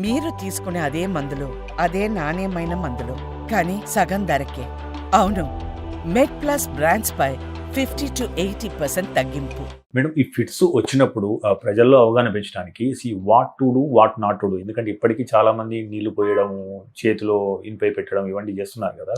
మీరు తీసుకునే అదే మందులు, అదే నాణ్యమైన మందులు, కానీ సగం ధరకే. అవును, మెడ్ ప్లస్ బ్రాండ్స్ పై 50 to 80% తగ్గింపు. మేడం, ఈ ఫిట్స్ వచ్చినప్పుడు ప్రజల్లో అవగాహన పెంచడానికి what to do, what not to do, ఎందుకంటే ఇప్పటికీ చాలా మంది నీళ్లు పోయడం, చేతిలో ఇన్పై పెట్టడం ఇవన్నీ చేస్తున్నారు కదా.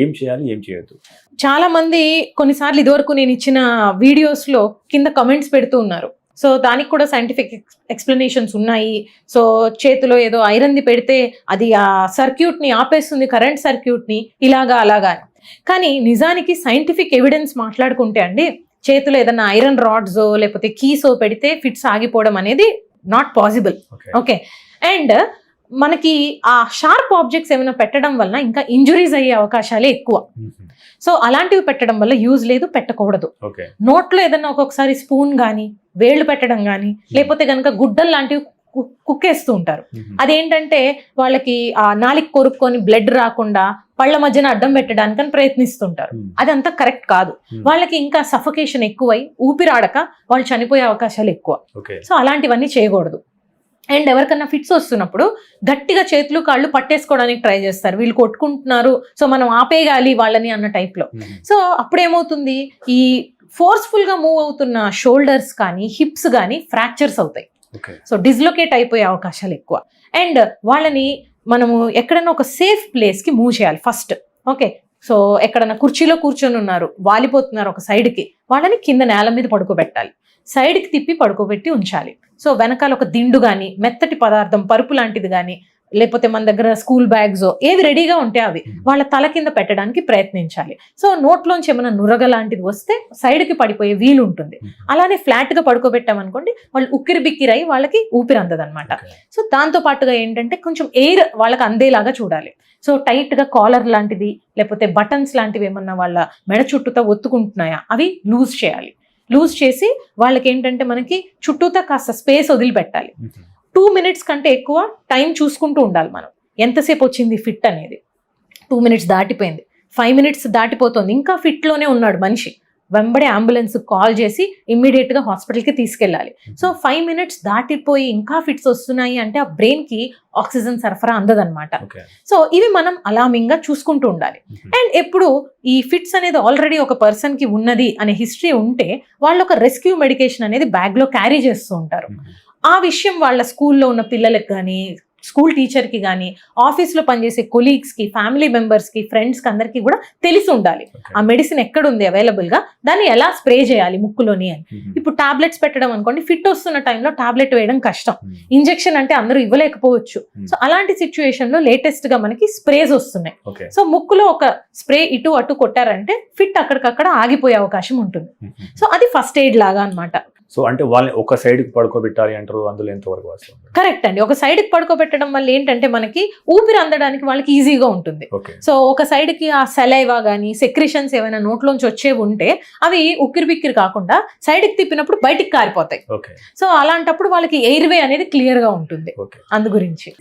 ఏం చేయాలి, ఏం చేయొద్దు? చాలా మంది కొన్నిసార్లు ఇదివరకు నేను ఇచ్చిన వీడియోస్ లో కింద కమెంట్స్ పెడుతూ ఉన్నారు. సో దానికి కూడా సైంటిఫిక్ ఎక్స్ప్లెనేషన్స్ ఉన్నాయి. సో చేతిలో ఏదో ఐరన్ది పెడితే అది ఆ సర్క్యూట్ ని ఆపేస్తుంది, కరెంట్ సర్క్యూట్ ని, ఇలాగా అలాగా. కానీ నిజానికి సైంటిఫిక్ ఎవిడెన్స్ మాట్లాడుకుంటే అండి, చేతిలో ఏదైనా ఐరన్ రాడ్స్ లేకపోతే కీసో పెడితే ఫిట్స్ ఆగిపోవడం అనేది నాట్ పాసిబుల్. ఓకే, అండ్ మనకి ఆ షార్ప్ ఆబ్జెక్ట్స్ ఏమైనా పెట్టడం వల్ల ఇంకా ఇంజురీస్ అయ్యే అవకాశాలే ఎక్కువ. సో అలాంటివి పెట్టడం వల్ల యూజ్ లేదు, పెట్టకూడదు. నోట్లో ఏదన్నా ఒక్కొక్కసారి స్పూన్ కానీ, వేళ్లు పెట్టడం కానీ, లేకపోతే కనుక గుడ్డలు లాంటివి కుక్కేస్తూ ఉంటారు. అదేంటంటే వాళ్ళకి ఆ నాలిక కొరుక్కొని బ్లడ్ రాకుండా పళ్ళ మధ్యన అడ్డం పెట్టడానికని ప్రయత్నిస్తుంటారు. అదంతా కరెక్ట్ కాదు. వాళ్ళకి ఇంకా సఫకేషన్ ఎక్కువై ఊపిరాడక వాళ్ళు చనిపోయే అవకాశాలు ఎక్కువ. సో అలాంటివన్నీ చేయకూడదు. అండ్ ఎవరికన్నా ఫిట్స్ వస్తున్నప్పుడు గట్టిగా చేతులు కాళ్ళు పట్టేసుకోవడానికి ట్రై చేస్తారు. వీళ్ళు కొట్టుకుంటున్నారు, సో మనం ఆపేయాలి వాళ్ళని అన్న టైప్లో. సో అప్పుడేమవుతుంది, ఈ ఫోర్స్ఫుల్ గా మూవ్ అవుతున్న షోల్డర్స్ కానీ హిప్స్ కానీ ఫ్రాక్చర్స్ అవుతాయి. సో డిస్లొకేట్ అయిపోయే అవకాశాలు ఎక్కువ. అండ్ వాళ్ళని మనము ఎక్కడైనా ఒక సేఫ్ ప్లేస్ కి మూవ్ చేయాలి ఫస్ట్. ఓకే, సో ఎక్కడన్నా కుర్చీలో కూర్చొని ఉన్నారు, వాలిపోతున్నారు ఒక సైడ్కి, వాళ్ళని కింద నేల మీద పడుకోబెట్టాలి, సైడ్కి తిప్పి పడుకోబెట్టి ఉంచాలి. సో వెనకాల ఒక దిండు కానీ, మెత్తటి పదార్థం పరుపు లాంటిది కానీ, లేకపోతే మన దగ్గర స్కూల్ బ్యాగ్స్ ఏవి రెడీగా ఉంటే అవి వాళ్ళ తల కింద పెట్టడానికి ప్రయత్నించాలి. సో నోట్లోంచి ఏమైనా నురగ లాంటిది వస్తే సైడ్కి పడిపోయే వీలు ఉంటుంది. అలానే ఫ్లాట్ గా పడుకోబెట్టామనుకోండి, వాళ్ళు ఉక్కిరి బిక్కిరై వాళ్ళకి ఊపిరి అందదనమాట. సో దాంతో పాటుగా ఏంటంటే కొంచెం ఎయిర్ వాళ్ళకి అందేలాగా చూడాలి. సో టైట్ గా కాలర్ లాంటిది లేకపోతే బటన్స్ లాంటివి ఏమన్నా వాళ్ళ మెడ చుట్టూతో ఒత్తుకుంటున్నాయా అవి లూజ్ చేయాలి. లూజ్ చేసి వాళ్ళకి ఏంటంటే మనకి చుట్టూతా కాస్త స్పేస్ వదిలిపెట్టాలి. 2 minutes కంటే ఎక్కువ టైం చూసుకుంటూ ఉండాలి మనం. ఎంతసేపు వచ్చింది ఫిట్ అనేది, 2 minutes దాటిపోయింది, 5 minutes దాటిపోతుంది, ఇంకా ఫిట్లోనే ఉన్నాడు మనిషి, వెంబడే అంబులెన్స్ కాల్ చేసి ఇమ్మీడియట్ గా హాస్పిటల్కి తీసుకెళ్ళాలి. సో 5 minutes దాటిపోయి ఇంకా ఫిట్స్ వస్తున్నాయి అంటే ఆ బ్రెయిన్ కి ఆక్సిజన్ సరఫరా అందదన్నమాట. సో ఇవి మనం అలామింగ్ గా చూసుకుంటూ ఉండాలి. అండ్ ఎప్పుడు ఈ ఫిట్స్ అనేది ఆల్రెడీ ఒక పర్సన్ కి ఉన్నది అనే హిస్టరీ ఉంటే వాళ్ళు ఒక రెస్క్యూ మెడికేషన్ అనేది బ్యాగ్ లో క్యారీ చేస్తూ ఉంటారు. ఆ విషయం వాళ్ళ స్కూల్లో ఉన్న పిల్లలకు కానీ, స్కూల్ టీచర్కి కానీ, ఆఫీస్లో పనిచేసే కొలీగ్స్కి, ఫ్యామిలీ మెంబర్స్కి, ఫ్రెండ్స్కి అందరికీ కూడా తెలిసి ఉండాలి ఆ మెడిసిన్ ఎక్కడుంది అవైలబుల్గా, దాన్ని ఎలా స్ప్రే చేయాలి ముక్కులోని అని. ఇప్పుడు టాబ్లెట్స్ పెట్టడం అనుకోండి, ఫిట్ వస్తున్న టైంలో టాబ్లెట్ వేయడం కష్టం, ఇంజెక్షన్ అంటే అందరూ ఇవ్వలేకపోవచ్చు. సో అలాంటి సిచ్యువేషన్లో లేటెస్ట్గా మనకి స్ప్రేస్ వస్తున్నాయి. సో ముక్కులో ఒక స్ప్రే ఇటు అటు కొట్టారంటే ఫిట్ అక్కడికక్కడ ఆగిపోయే అవకాశం ఉంటుంది. సో అది ఫస్ట్ ఎయిడ్ లాగా అనమాట. సో అంటే వాళ్ళని ఒక సైడ్కి పడుకోబెట్టాలి అంటారు, అందులో ఎంతవరకు వస్తుంది? కరెక్ట్ అండి, ఒక సైడ్కి పడుకోబెట్టడం వల్ల ఏంటంటే మనకి ఊపిరి అందడానికి వాళ్ళకి ఈజీగా ఉంటుంది. సో ఒక సైడ్కి ఆ సెలైవా కానీ సెక్రిషన్స్ ఏమైనా నోట్లోంచి వచ్చేవి ఉంటే అవి ఉక్కిరి బిక్కిరి కాకుండా సైడ్కి తిప్పినప్పుడు బయటికి కారిపోతాయి. సో అలాంటప్పుడు వాళ్ళకి ఎయిర్వే అనేది క్లియర్ గా ఉంటుంది. అందు గురించి